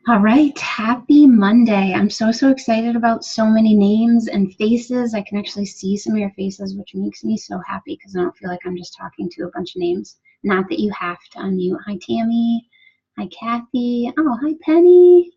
All right, happy Monday. I'm so excited about so many names and faces. I can actually see some of your faces, which makes me so happy because I don't feel like I'm just talking to a bunch of names. Not that you have to unmute. Hi, Tammy. Hi, Kathy. Oh, hi, Penny.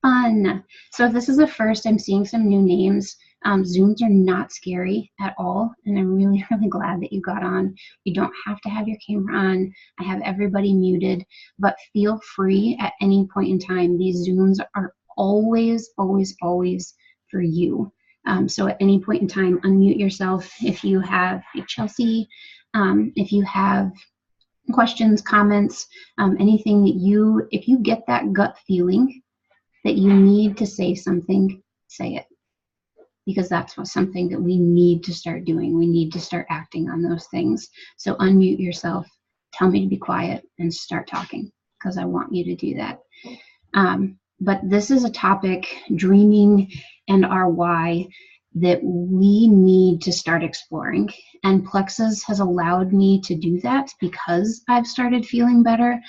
Fun. So if this is the first I'm seeing some new names, Zooms are not scary at all. And I'm really glad that you got on. You don't have to have your camera on. I have everybody muted, but feel free at any point in time. These Zooms are always for you. So at any point in time, unmute yourself. If you have, hey, Chelsea, if you have questions, comments, anything that if you get that gut feeling that you need to say something, say it. Because that's something that we need to start doing. We need to start acting on those things. So unmute yourself, tell me to be quiet, and start talking because I want you to do that. But this is a topic, dreaming and our why, that we need to start exploring. And Plexus has allowed me to do that because I've started feeling better,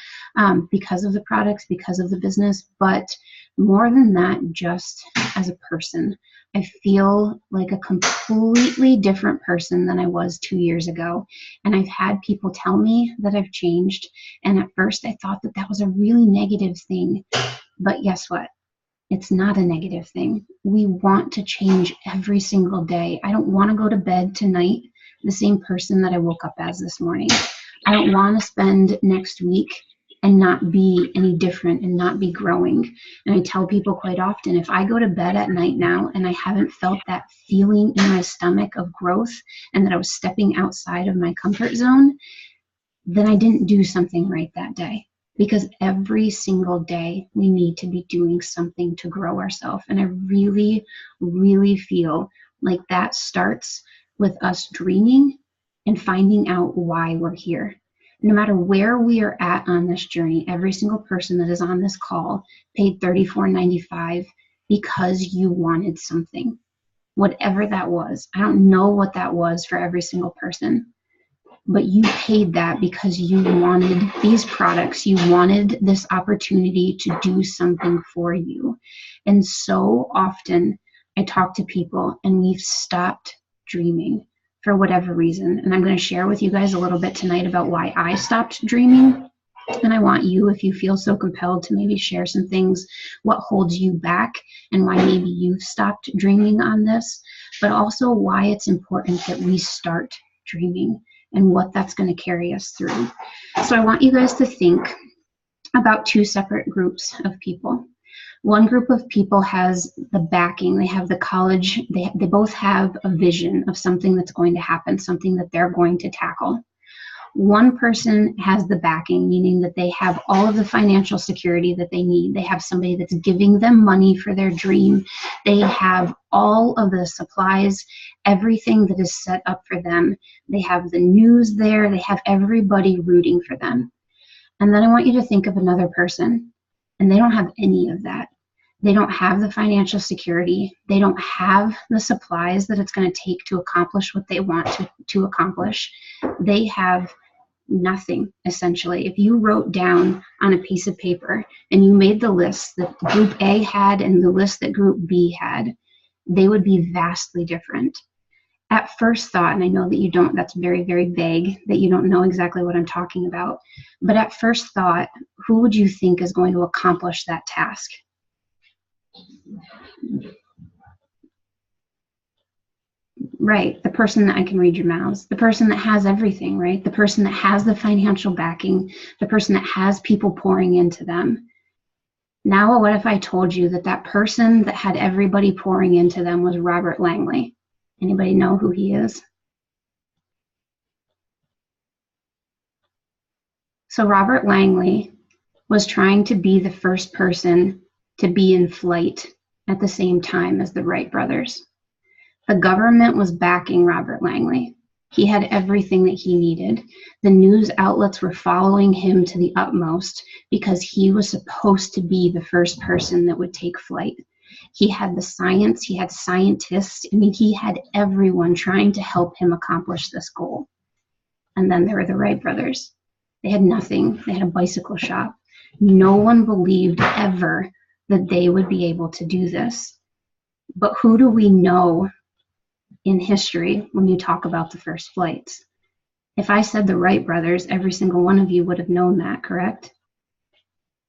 because of the products, because of the business, but more than that, just as a person. I feel like a completely different person than I was 2 years ago. And I've had people tell me that I've changed. And at first I thought that that was a really negative thing. But guess what? It's not a negative thing. We want to change every single day. I don't want to go to bed tonight the same person that I woke up as this morning. I don't want to spend next week and not be any different and not be growing. And I tell people quite often, if I go to bed at night now and I haven't felt that feeling in my stomach of growth and that I was stepping outside of my comfort zone, then I didn't do something right that day. Because every single day we need to be doing something to grow ourselves. And I really feel like that starts with us dreaming and finding out why we're here. No matter where we are at on this journey, every single person that is on this call paid $34.95 because you wanted something, whatever that was. I don't know what that was for every single person, but you paid that because you wanted these products. You wanted this opportunity to do something for you. And so often I talk to people and we've stopped dreaming for whatever reason. And I'm going to share with you guys a little bit tonight about why I stopped dreaming. And I want you, if you feel so compelled, to maybe share some things, what holds you back and why maybe you've stopped dreaming on this, but also why it's important that we start dreaming and what that's going to carry us through. So I want you guys to think about two separate groups of people. One group of people has the backing, they have the college, they both have a vision of something that's going to happen, something that they're going to tackle. One person has the backing, meaning that they have all of the financial security that they need. They have somebody that's giving them money for their dream. They have all of the supplies, everything that is set up for them. They have the news there. They have everybody rooting for them. And then I want you to think of another person, and they don't have any of that. They don't have the financial security. They don't have the supplies that it's going to take to accomplish what they want to accomplish. They have nothing, essentially. If you wrote down on a piece of paper and you made the list that Group A had and the list that Group B had, they would be vastly different. At first thought, and I know that you don't, that's very vague, that you don't know exactly what I'm talking about, but at first thought, who would you think is going to accomplish that task? Right, the person that I can read your mouths, the person that has everything, right? The person that has the financial backing, the person that has people pouring into them. Now, what if I told you that that person that had everybody pouring into them was Robert Langley? Anybody know who he is? So Robert Langley was trying to be the first person to be in flight at the same time as the Wright brothers. The government was backing Robert Langley. He had everything that he needed. The news outlets were following him to the utmost because he was supposed to be the first person that would take flight. He had the science, he had scientists. I mean, he had everyone trying to help him accomplish this goal. And then there were the Wright brothers. They had nothing. They had a bicycle shop. No one believed ever that they would be able to do this. But who do we know in history when you talk about the first flights? If I said the Wright brothers, every single one of you would have known that, correct?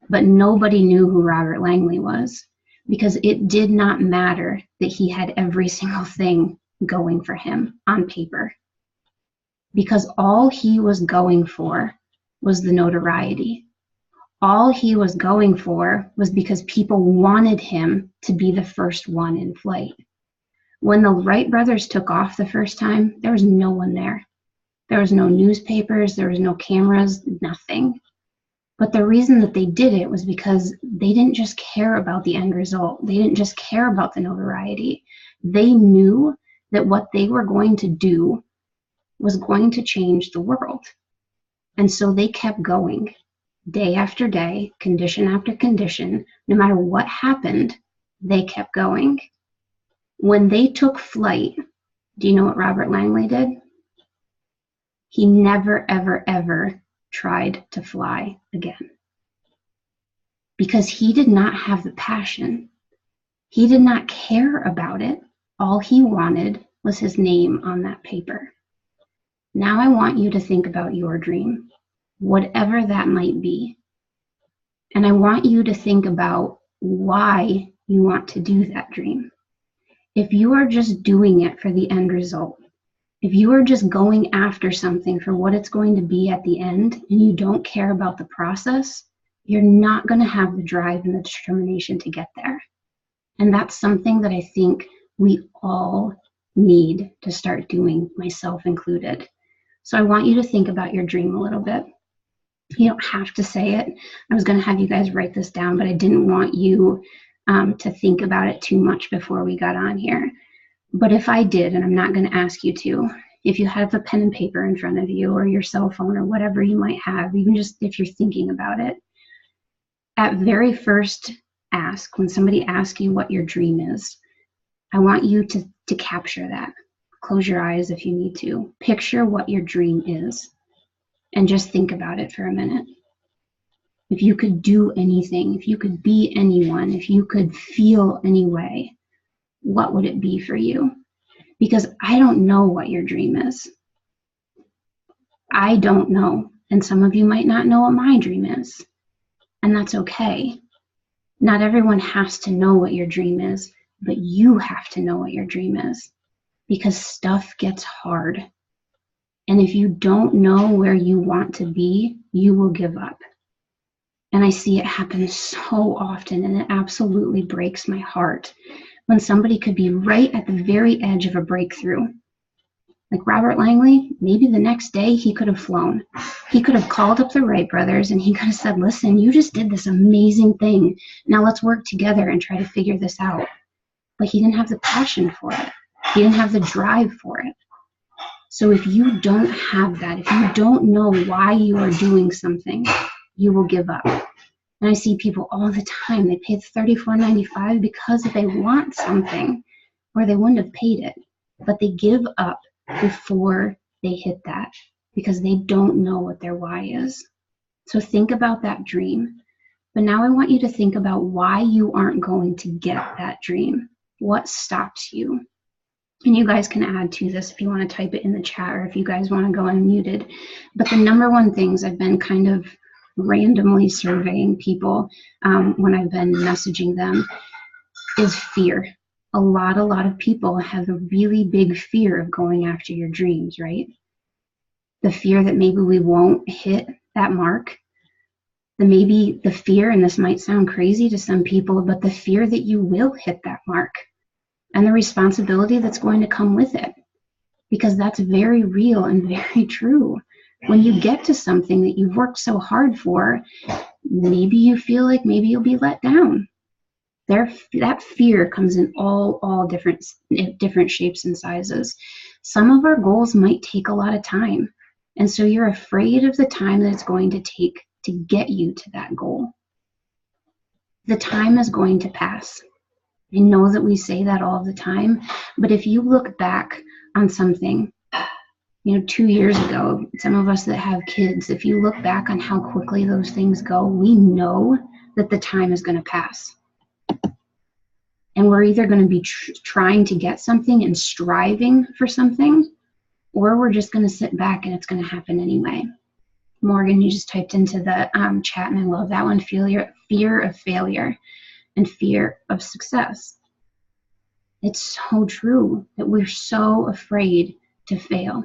But nobody knew who Robert Langley was, because it did not matter that he had every single thing going for him on paper. Because all he was going for was the notoriety. All he was going for was because people wanted him to be the first one in flight. When the Wright brothers took off the first time, there was no one there. There was no newspapers, there was no cameras, nothing. But the reason that they did it was because they didn't just care about the end result. They didn't just care about the notoriety. They knew that what they were going to do was going to change the world. And so they kept going day after day, condition after condition. No matter what happened, they kept going. When they took flight, do you know what Robert Langley did? He never, ever, ever tried to fly again. Because he did not have the passion. He did not care about it. All he wanted was his name on that paper. Now I want you to think about your dream, whatever that might be. And I want you to think about why you want to do that dream. If you are just doing it for the end result, if you are just going after something for what it's going to be at the end, and you don't care about the process, you're not going to have the drive and the determination to get there. And that's something that I think we all need to start doing, myself included. So I want you to think about your dream a little bit. You don't have to say it. I was going to have you guys write this down, but I didn't want you to think about it too much before we got on here. But if I did, and I'm not going to ask you to, if you have a pen and paper in front of you or your cell phone or whatever you might have, even just if you're thinking about it, at very first ask, when somebody asks you what your dream is, I want you to capture that. Close your eyes if you need to. Picture what your dream is and just think about it for a minute. If you could do anything, if you could be anyone, if you could feel any way, what would it be for you? Because I don't know what your dream is. I don't know. And some of you might not know what my dream is. And that's okay. Not everyone has to know what your dream is, but you have to know what your dream is. Because stuff gets hard. And if you don't know where you want to be, you will give up. And I see it happen so often, and it absolutely breaks my heart when somebody could be right at the very edge of a breakthrough. Like Robert Langley, maybe the next day he could have flown. He could have called up the Wright brothers and he could have said, listen, you just did this amazing thing. Now let's work together and try to figure this out. But he didn't have the passion for it. He didn't have the drive for it. So if you don't have that, if you don't know why you are doing something, you will give up. And I see people all the time, they pay $34.95 because they want something, or they wouldn't have paid it. But they give up before they hit that because they don't know what their why is. So think about that dream. But now I want you to think about why you aren't going to get that dream. What stops you? And you guys can add to this if you want to type it in the chat or if you guys want to go unmuted. But the number one things I've been kind of randomly surveying people when I've been messaging them is fear. A lot of people have a really big fear of going after your dreams, right? The fear that maybe we won't hit that mark. Maybe the fear, and this might sound crazy to some people, but the fear that you will hit that mark and the responsibility that's going to come with it. Because that's very real and very true. When you get to something that you've worked so hard for, maybe you feel like maybe you'll be let down. That fear comes in all different shapes and sizes. Some of our goals might take a lot of time. And so you're afraid of the time that it's going to take to get you to that goal. The time is going to pass. I know that we say that all the time, but if you look back on something, 2 years ago, some of us that have kids, if you look back on how quickly those things go, we know that the time is going to pass. And we're either going to be trying to get something and striving for something, or we're just going to sit back and it's going to happen anyway. Morgan, you just typed into the chat, and I love that one, fear of failure and fear of success. It's so true that we're so afraid to fail.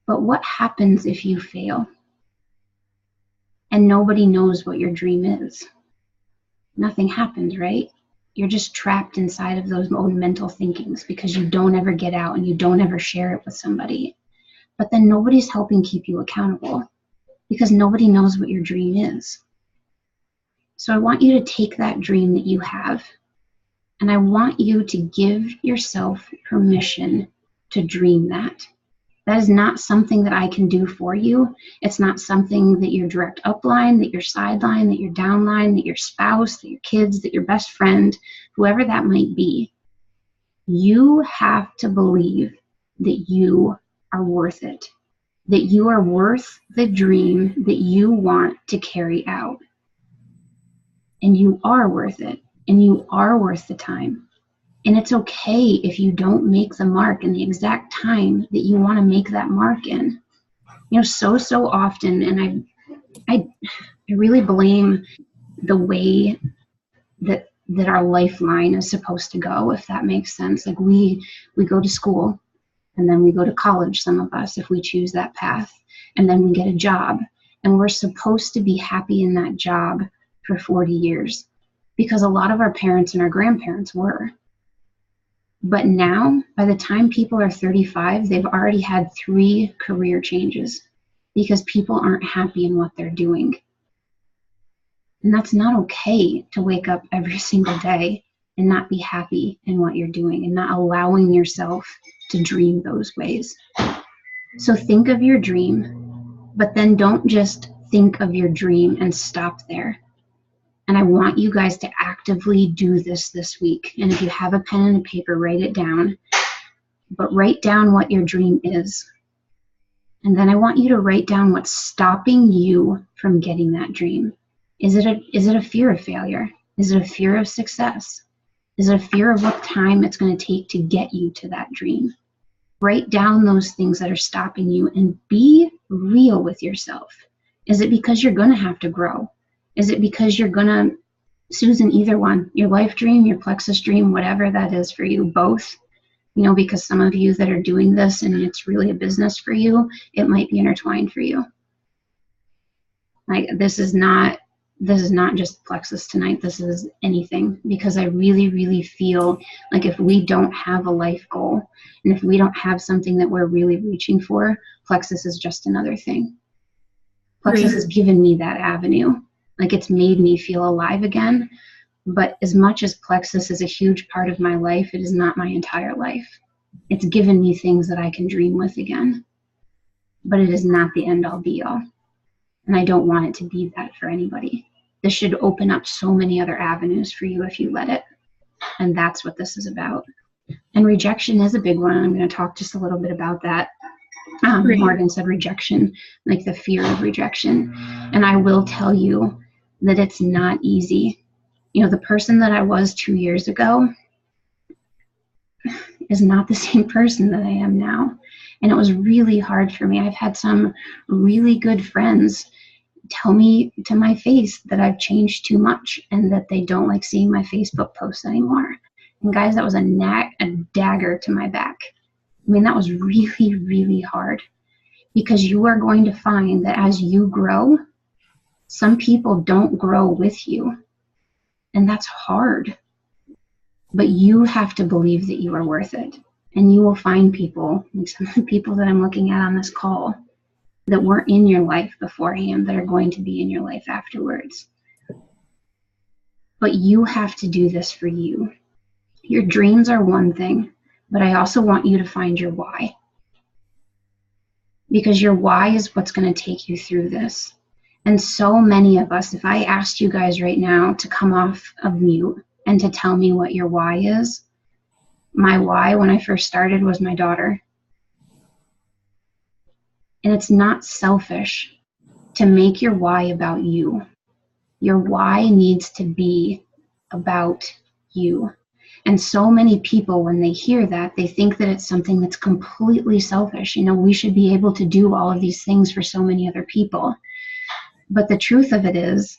But what happens if you fail and nobody knows what your dream is? Nothing happens, right? You're just trapped inside of those own mental thinkings because you don't ever get out and you don't ever share it with somebody. But then nobody's helping keep you accountable because nobody knows what your dream is. So I want you to take that dream that you have, and I want you to give yourself permission to dream that. That is not something that I can do for you. It's not something that your direct upline, that your sideline, that your downline, that your spouse, that your kids, that your best friend, whoever that might be. You have to believe that you are worth it, that you are worth the dream that you want to carry out. And you are worth it, and you are worth the time. And it's okay if you don't make the mark in the exact time that you want to make that mark in. You know, so often, and I really blame the way that our lifeline is supposed to go, if that makes sense. Like we go to school, and then we go to college, some of us, if we choose that path, and then we get a job, and we're supposed to be happy in that job for 40 years, because a lot of our parents and our grandparents were. But now, by the time people are 35, they've already had 3 career changes because people aren't happy in what they're doing. And that's not okay to wake up every single day and not be happy in what you're doing and not allowing yourself to dream those ways. So think of your dream, but then don't just think of your dream and stop there. And I want you guys to actively do this week. And if you have a pen and a paper, write it down. But write down what your dream is. And then I want you to write down what's stopping you from getting that dream. Is it a fear of failure? Is it a fear of success? Is it a fear of what time it's going to take to get you to that dream? Write down those things that are stopping you and be real with yourself. Is it because you're going to have to grow? Is it because you're going to, Susan, either one, your life dream, your plexus dream, whatever that is for you, both, you know, because some of you that are doing this and it's really a business for you, it might be intertwined for you. Like this is not just plexus tonight, this is anything, because I really feel like if we don't have a life goal and if we don't have something that we're really reaching for, plexus is just another thing. Plexus has given me that avenue. Like it's made me feel alive again. But as much as plexus is a huge part of my life, it is not my entire life. It's given me things that I can dream with again. But it is not the end all be all. And I don't want it to be that for anybody. This should open up so many other avenues for you if you let it. And that's what this is about. And rejection is a big one. I'm going to talk just a little bit about that. Morgan said rejection, like the fear of rejection. And I will tell you that it's not easy. You know, the person that I was 2 years ago is not the same person that I am now. And it was really hard for me. I've had some really good friends tell me to my face that I've changed too much and that they don't like seeing my Facebook posts anymore. And guys, that was a dagger to my back. I mean, that was really hard, because you are going to find that as you grow, some people don't grow with you. And that's hard. But you have to believe that you are worth it. And you will find people, like some of the people that I'm looking at on this call, that weren't in your life beforehand that are going to be in your life afterwards. But you have to do this for you. Your dreams are one thing, but I also want you to find your why. Because your why is what's going to take you through this. And so many of us, if I asked you guys right now to come off of mute and to tell me what your why is, my why when I first started was my daughter. And it's not selfish to make your why about you. Your why needs to be about you. And so many people, when they hear that, they think that it's something that's completely selfish. You know, we should be able to do all of these things for so many other people. But the truth of it is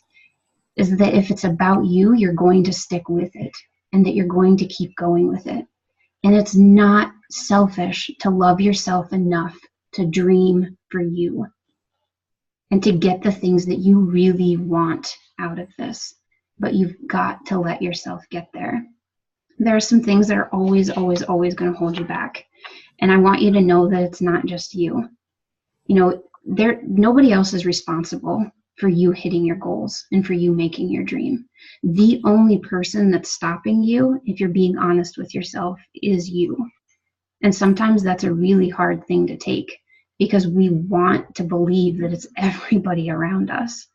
that if it's about you, you're going to stick with it, and that you're going to keep going with it. And it's not selfish to love yourself enough to dream for you and to get the things that you really want out of this. But you've got to let yourself get there. There are some things that are always, always, always going to hold you back. And I want you to know that it's not just you. You know, nobody else is responsible for you hitting your goals and for you making your dream. The only person that's stopping you, if you're being honest with yourself, is you. And sometimes that's a really hard thing to take, because we want to believe that it's everybody around us.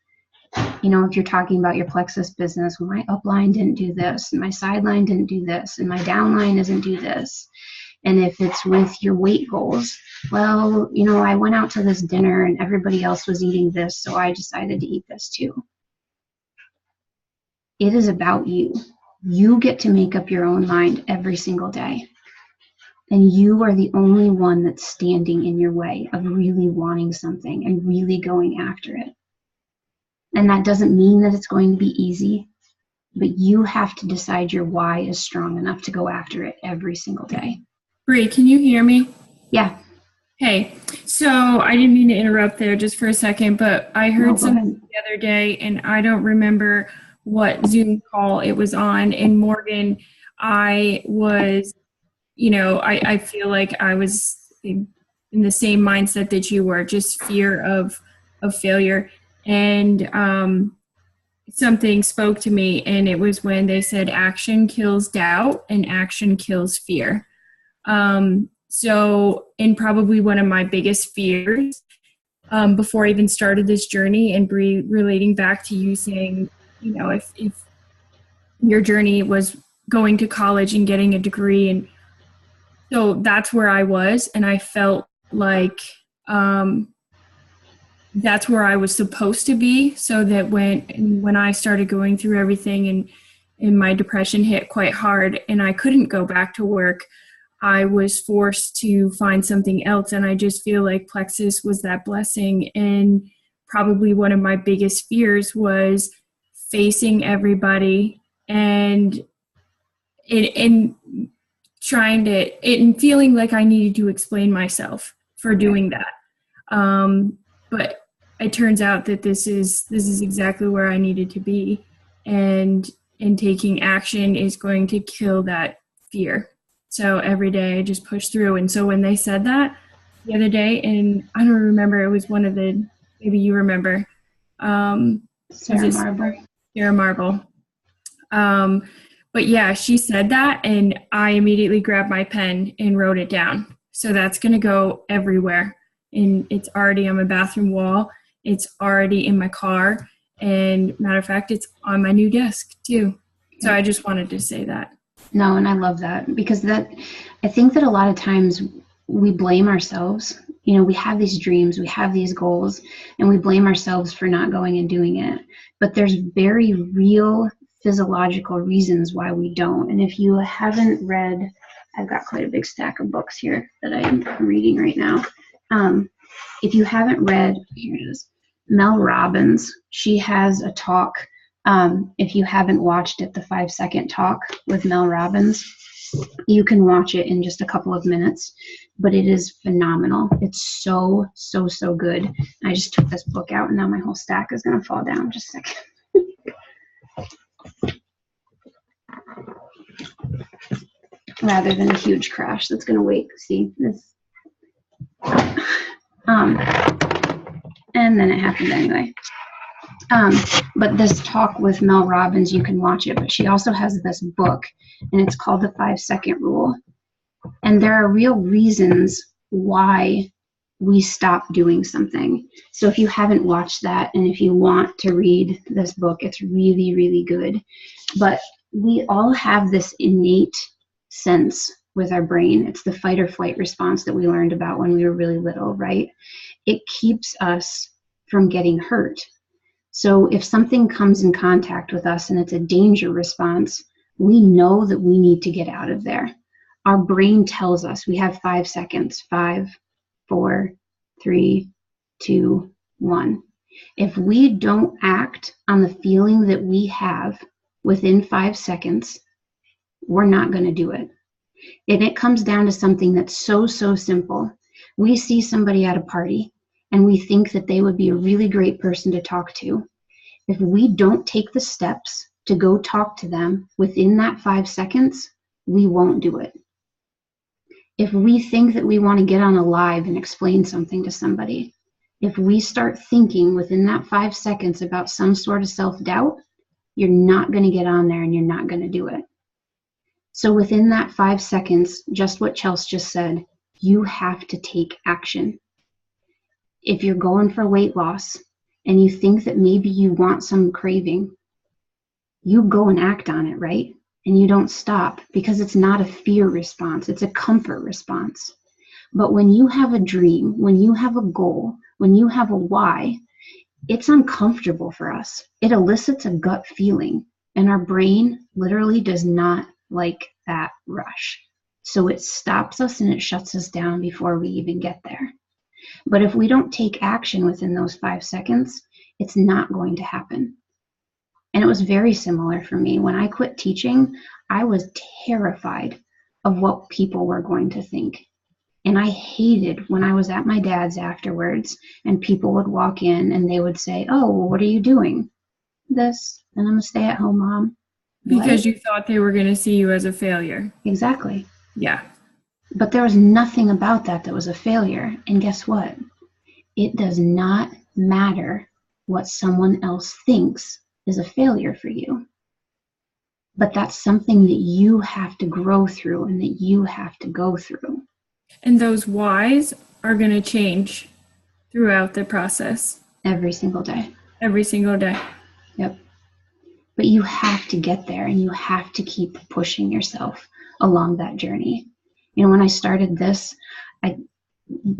You know, if you're talking about your plexus business, well, my upline didn't do this, and my sideline didn't do this, and my downline doesn't do this. And if it's with your weight goals, well, you know, I went out to this dinner and everybody else was eating this, so I decided to eat this too. It is about you. You get to make up your own mind every single day. And you are the only one that's standing in your way of really wanting something and really going after it. And that doesn't mean that it's going to be easy, but you have to decide your why is strong enough to go after it every single day. Bree, can you hear me? Yeah. Hey, so I didn't mean to interrupt there just for a second, but I heard something the other day, and I don't remember what Zoom call it was on. And Morgan, I was, I feel like I was in the same mindset that you were, just fear of failure. And something spoke to me, and it was when they said action kills doubt and action kills fear. So, and probably one of my biggest fears before I even started this journey, and Bree, relating back to you saying, if your journey was going to college and getting a degree, and so that's where I was, and I felt like that's where I was supposed to be, so that when I started going through everything and my depression hit quite hard and I couldn't go back to work, I was forced to find something else. And I just feel like Plexus was that blessing. And probably one of my biggest fears was facing everybody and trying to, and feeling like I needed to explain myself for doing that. But it turns out that this is exactly where I needed to be. And taking action is going to kill that fear. So every day I just push through. And so when they said that the other day, and I don't remember, it was one of the, maybe you remember. Sarah Marble. But yeah, she said that, and I immediately grabbed my pen and wrote it down. So that's going to go everywhere. And it's already on my bathroom wall. It's already in my car. And matter of fact, it's on my new desk too. So I just wanted to say that. No, and I love that, because I think that a lot of times we blame ourselves. You know, we have these dreams, we have these goals, and we blame ourselves for not going and doing it. But there's very real physiological reasons why we don't. And if you haven't read, I've got quite a big stack of books here that I am reading right now. If you haven't read, here it is, Mel Robbins, she has a talk. If you haven't watched it, the 5-second talk with Mel Robbins, you can watch it in just a couple of minutes, but it is phenomenal. It's so, so, so good. I just took this book out and now my whole stack is going to fall down. Just a second. Rather than a huge crash that's going to wake. See this? And then it happened anyway. But this talk with Mel Robbins, you can watch it, but she also has this book, and it's called The 5-Second Rule. And there are real reasons why we stop doing something. So if you haven't watched that, and if you want to read this book, it's really, really good. But we all have this innate sense with our brain. It's the fight or flight response that we learned about when we were really little, right? It keeps us from getting hurt. So if something comes in contact with us and it's a danger response, We know that we need to get out of there. Our brain tells us we have 5 seconds. 5, 4, 3, 2, 1. If we don't act on the feeling that we have within 5 seconds, we're not going to do it. And it comes down to something that's so simple. We see somebody at a party and we think that they would be a really great person to talk to. If we don't take the steps to go talk to them within that 5 seconds, we won't do it. If we think that we want to get on a live and explain something to somebody, if we start thinking within that 5 seconds about some sort of self-doubt, you're not going to get on there and you're not going to do it. So within that 5 seconds, just what Chelsea just said, you have to take action. If you're going for weight loss and you think that maybe you want some craving, you go and act on it, right? And you don't stop, because it's not a fear response, it's a comfort response. But when you have a dream, when you have a goal, when you have a why, it's uncomfortable for us. It elicits a gut feeling, and our brain literally does not like that rush. So it stops us and it shuts us down before we even get there. But if we don't take action within those 5 seconds, it's not going to happen. And it was very similar for me. When I quit teaching, I was terrified of what people were going to think. And I hated when I was at my dad's afterwards and people would walk in and they would say, "Oh, well, what are you doing?" "This, and I'm a stay-at-home mom." Because you thought they were going to see you as a failure. Exactly. Yeah. But there was nothing about that was a failure. And guess what? It does not matter what someone else thinks is a failure for you. But that's something that you have to grow through and that you have to go through. And those whys are going to change throughout the process. Every single day. Every single day. Yep. But you have to get there and you have to keep pushing yourself along that journey. You know, when I started this,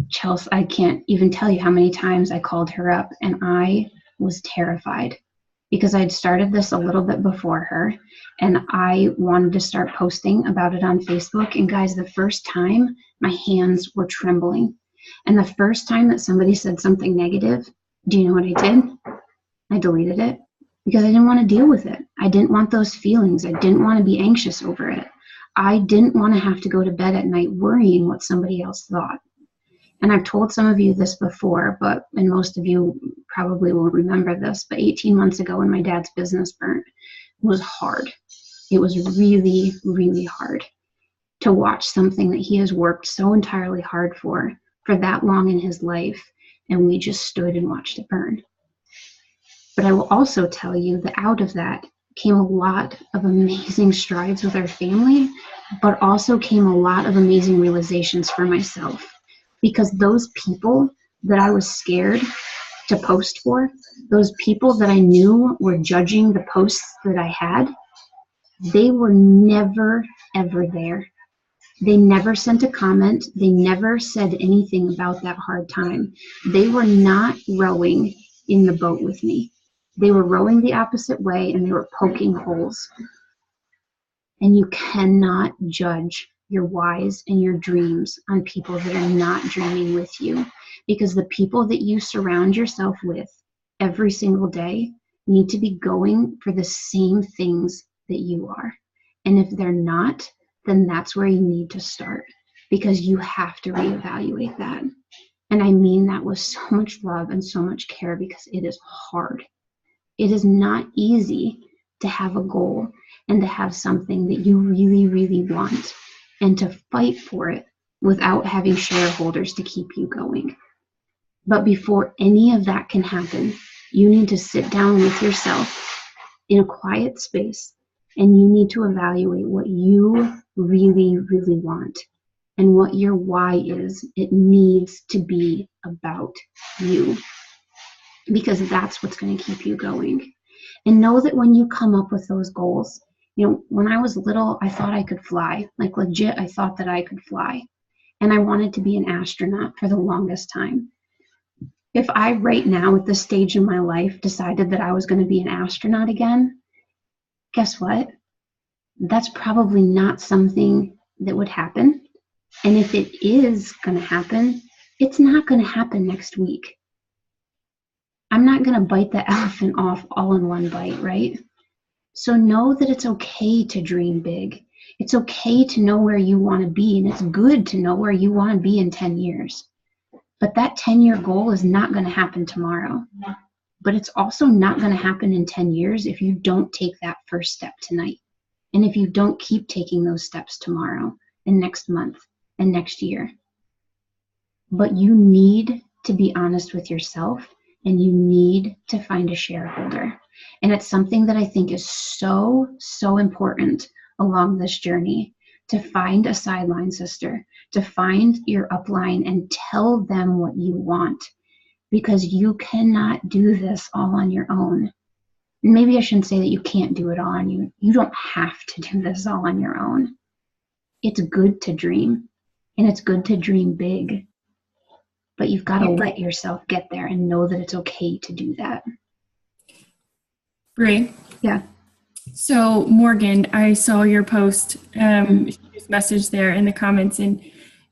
Chelsea, I can't even tell you how many times I called her up and I was terrified because I'd started this a little bit before her and I wanted to start posting about it on Facebook. And guys, the first time my hands were trembling. And the first time that somebody said something negative, do you know what I did? I deleted it because I didn't want to deal with it. I didn't want those feelings. I didn't want to be anxious over it. I didn't want to have to go to bed at night worrying what somebody else thought. And I've told some of you this before, and most of you probably will remember this, but 18 months ago when my dad's business burnt, it was hard. It was really, really hard to watch something that he has worked so entirely hard for that long in his life, and we just stood and watched it burn. But I will also tell you that out of that came a lot of amazing strides with our family, but also came a lot of amazing realizations for myself. Because those people that I was scared to post for, those people that I knew were judging the posts that I had, they were never, ever there. They never sent a comment. They never said anything about that hard time. They were not rowing in the boat with me. They were rowing the opposite way and they were poking holes. And you cannot judge your whys and your dreams on people that are not dreaming with you, because the people that you surround yourself with every single day need to be going for the same things that you are. And if they're not, then that's where you need to start, because you have to reevaluate that. And I mean that with so much love and so much care, because it is hard. It is not easy to have a goal and to have something that you really, really want and to fight for it without having shareholders to keep you going. But before any of that can happen, you need to sit down with yourself in a quiet space and you need to evaluate what you really, really want and what your why is. It needs to be about you, because that's what's going to keep you going. And know that when you come up with those goals, you know, when I was little, I thought I could fly. Like legit, I thought that I could fly. And I wanted to be an astronaut for the longest time. If I right now at this stage in my life decided that I was going to be an astronaut again, guess what? that's probably not something that would happen. And if it is going to happen, it's not going to happen next week. I'm not going to bite the elephant off all in one bite, right? So know that it's okay to dream big. It's okay to know where you want to be, and it's good to know where you want to be in 10 years. But that 10-year goal is not going to happen tomorrow. But it's also not going to happen in 10 years if you don't take that first step tonight. And if you don't keep taking those steps tomorrow and next month and next year. But you need to be honest with yourself, and you need to find a shareholder. And it's something that I think is so, so important along this journey, to find a sideline sister, to find your upline and tell them what you want, because you cannot do this all on your own. Maybe I shouldn't say that you can't do it all on you. You don't have to do this all on your own. It's good to dream, and it's good to dream big, but you've got to let yourself get there and know that it's okay to do that. Bree? Yeah. So Morgan, I saw your post, she just messaged there in the comments, and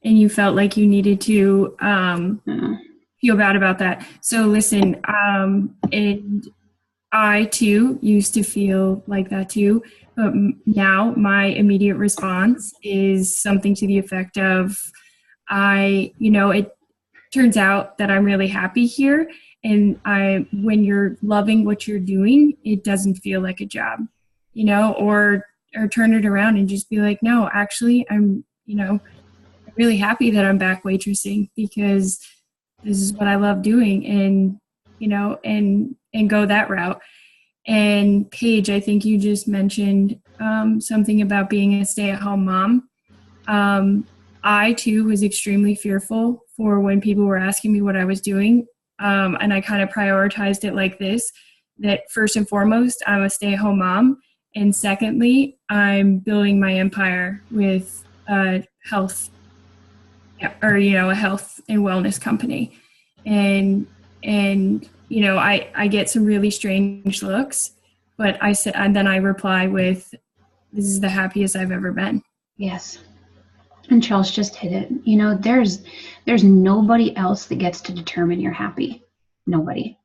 you felt like you needed to feel bad about that. So listen, and I too used to feel like that too, but now my immediate response is something to the effect of, it turns out that I'm really happy here, and when you're loving what you're doing, it doesn't feel like a job, or turn it around and just be like, no, actually, I'm really happy that I'm back waitressing, because this is what I love doing, and go that route. And Paige, I think you just mentioned something about being a stay-at-home mom. I too was extremely fearful for when people were asking me what I was doing, and I kind of prioritized it like this: that first and foremost, I'm a stay-at-home mom, and secondly, I'm building my empire with a health and wellness company. And I get some really strange looks, but then I reply with, this is the happiest I've ever been. Yes. And Charles just hit it. There's nobody else that gets to determine you're happy. Nobody.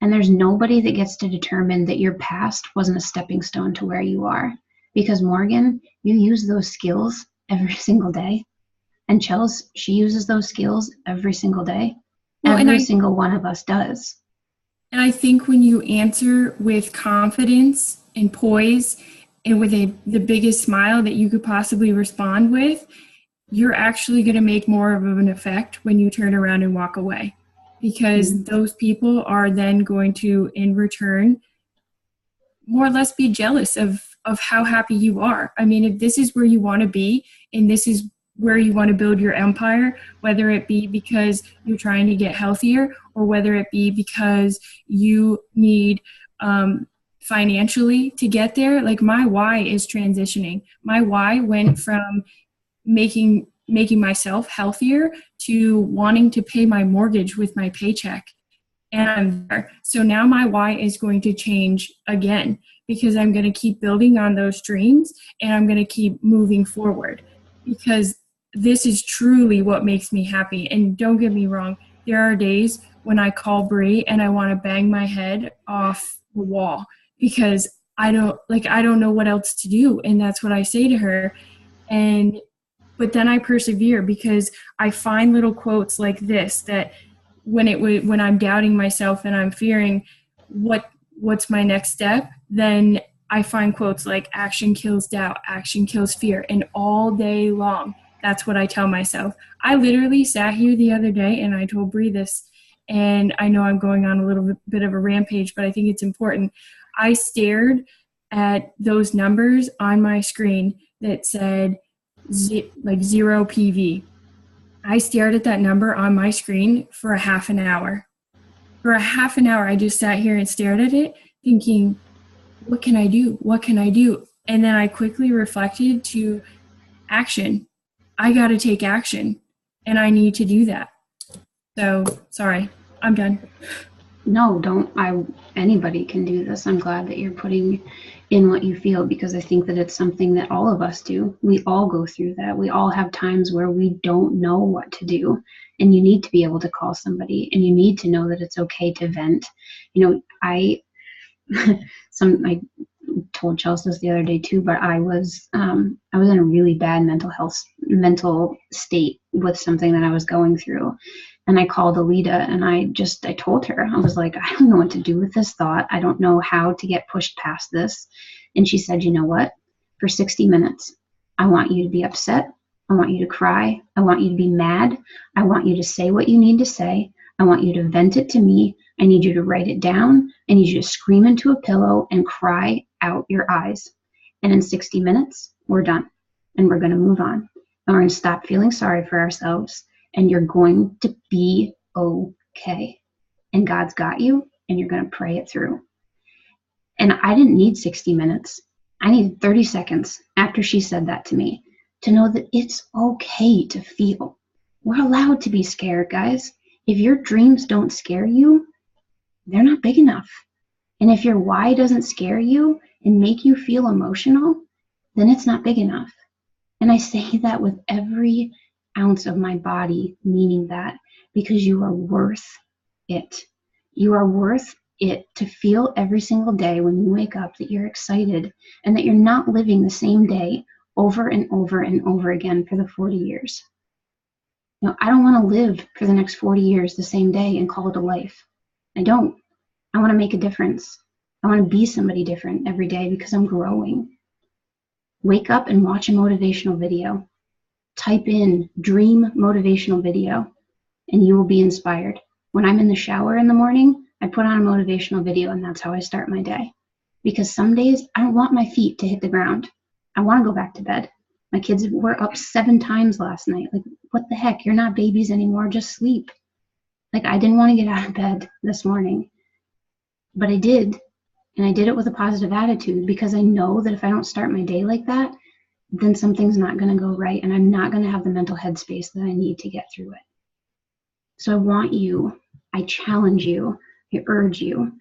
And there's nobody that gets to determine that your past wasn't a stepping stone to where you are. Because Morgan, you use those skills every single day. And Chels, she uses those skills every single day. Well, every single one of us does. And I think when you answer with confidence and poise and with the biggest smile that you could possibly respond with, you're actually going to make more of an effect when you turn around and walk away. Because those people are then going to, in return, more or less be jealous of how happy you are. I mean, if this is where you want to be, and this is where you want to build your empire, whether it be because you're trying to get healthier, or whether it be because you need financially to get there. Like, my why is transitioning. My why went from making myself healthier to wanting to pay my mortgage with my paycheck. And I'm there. So now my why is going to change again, because I'm going to keep building on those dreams, and I'm going to keep moving forward, because this is truly what makes me happy. And don't get me wrong, there are days when I call Bree and I want to bang my head off the wall, because I don't know what else to do. And that's what I say to her. But then I persevere, because I find little quotes like this, that when I'm doubting myself and I'm fearing what's my next step, then I find quotes like, action kills doubt, action kills fear. And all day long, that's what I tell myself. I literally sat here the other day and I told Bree this, and I know I'm going on a little bit of a rampage, but I think it's important. I stared at those numbers on my screen that said zero PV. I stared at that number on my screen for a half an hour. For a half an hour, I just sat here and stared at it, thinking, what can I do? What can I do? And then I quickly reflected to action. I got to take action, and I need to do that. So, sorry, I'm done. No, anybody can do this. I'm glad that you're putting in what you feel, because I think that it's something that all of us do. We all go through that. We all have times where we don't know what to do, and you need to be able to call somebody, and you need to know that it's okay to vent. You know, I told Chelsea this the other day too, but I was in a really bad mental state with something that I was going through. And I called Alita, and I told her, I was like, I don't know what to do with this thought. I don't know how to get pushed past this. And she said, you know what? For 60 minutes, I want you to be upset. I want you to cry. I want you to be mad. I want you to say what you need to say. I want you to vent it to me. I need you to write it down. I need you to scream into a pillow and cry out your eyes. And in 60 minutes, we're done. And we're going to move on. And we're going to stop feeling sorry for ourselves. And you're going to be okay. And God's got you, and you're going to pray it through. And I didn't need 60 minutes. I needed 30 seconds after she said that to me to know that it's okay to feel. We're allowed to be scared, guys. If your dreams don't scare you, they're not big enough. And if your why doesn't scare you and make you feel emotional, then it's not big enough. And I say that with every ounce of my body, meaning that, because you are worth it. You are worth it to feel every single day when you wake up that you're excited and that you're not living the same day over and over and over again for the 40 years. You know, I don't want to live for the next 40 years the same day and call it a life. I don't. I want to make a difference. I want to be somebody different every day because I'm growing. Wake up and watch a motivational video. Type in dream motivational video and you will be inspired. When I'm in the shower in the morning, I put on a motivational video, and that's how I start my day. Because some days I don't want my feet to hit the ground. I want to go back to bed. My kids were up 7 times last night. Like, what the heck? You're not babies anymore. Just sleep. Like, I didn't want to get out of bed this morning. But I did. And I did it with a positive attitude because I know that if I don't start my day like that, then something's not going to go right, and I'm not going to have the mental headspace that I need to get through it. So I challenge you, I urge you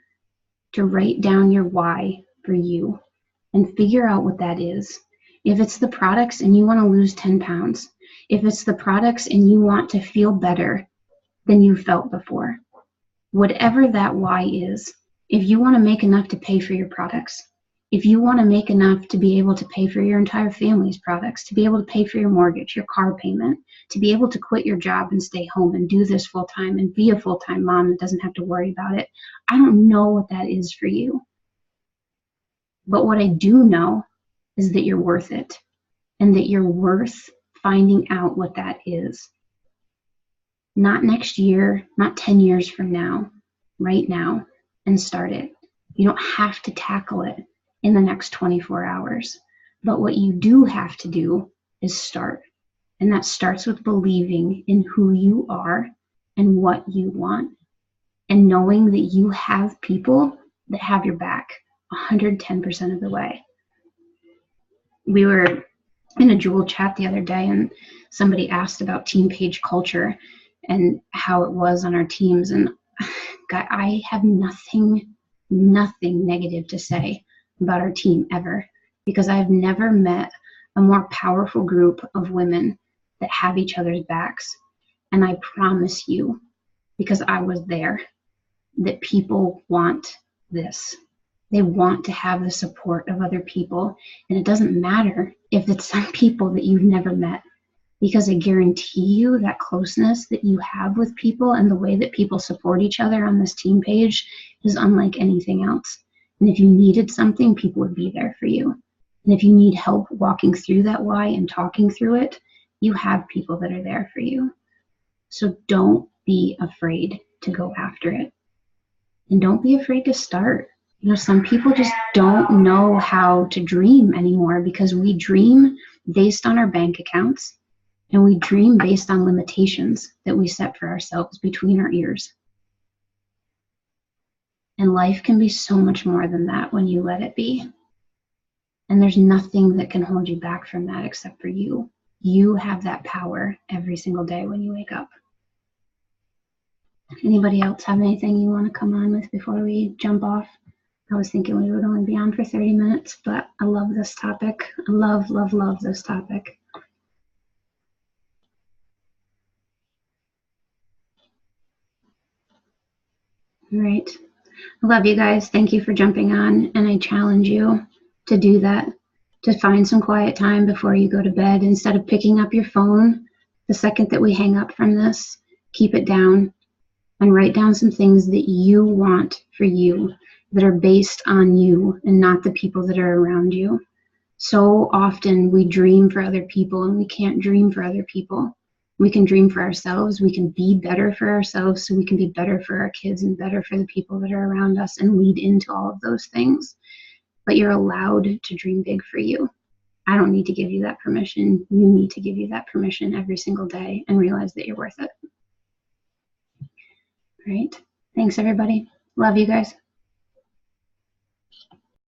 to write down your why for you and figure out what that is. If it's the products and you want to lose 10 pounds, if it's the products and you want to feel better than you felt before, whatever that why is, if you want to make enough to pay for your products, if you want to make enough to be able to pay for your entire family's products, to be able to pay for your mortgage, your car payment, to be able to quit your job and stay home and do this full time and be a full-time mom that doesn't have to worry about it, I don't know what that is for you. But what I do know is that you're worth it, and that you're worth finding out what that is. Not next year, not 10 years from now, right now, and start it. You don't have to tackle it in the next 24 hours. But what you do have to do is start. And that starts with believing in who you are and what you want, and knowing that you have people that have your back 110% of the way. We were in a Jewel chat the other day, and somebody asked about team page culture and how it was on our teams. And God, I have nothing negative to say about our team ever, because I've never met a more powerful group of women that have each other's backs. And I promise you, because I was there, that people want this. They want to have the support of other people. And it doesn't matter if it's some people that you've never met, because I guarantee you that closeness that you have with people and the way that people support each other on this team page is unlike anything else. And if you needed something, people would be there for you. And if you need help walking through that why and talking through it, you have people that are there for you. So don't be afraid to go after it. And don't be afraid to start. You know, some people just don't know how to dream anymore, because we dream based on our bank accounts, and we dream based on limitations that we set for ourselves between our ears. And life can be so much more than that when you let it be. And there's nothing that can hold you back from that except for you. You have that power every single day when you wake up. Anybody else have anything you want to come on with before we jump off? I was thinking we would only be on for 30 minutes, but I love this topic. I love, love, love this topic. All right. I love you guys. Thank you for jumping on. And I challenge you to do that, to find some quiet time before you go to bed. Instead of picking up your phone, the second that we hang up from this, keep it down and write down some things that you want for you, that are based on you and not the people that are around you. So often we dream for other people and we can't dream for other people. We can dream for ourselves. We can be better for ourselves so we can be better for our kids and better for the people that are around us and lead into all of those things. But you're allowed to dream big for you. I don't need to give you that permission. You need to give you that permission every single day and realize that you're worth it. All right. Thanks, everybody. Love you guys.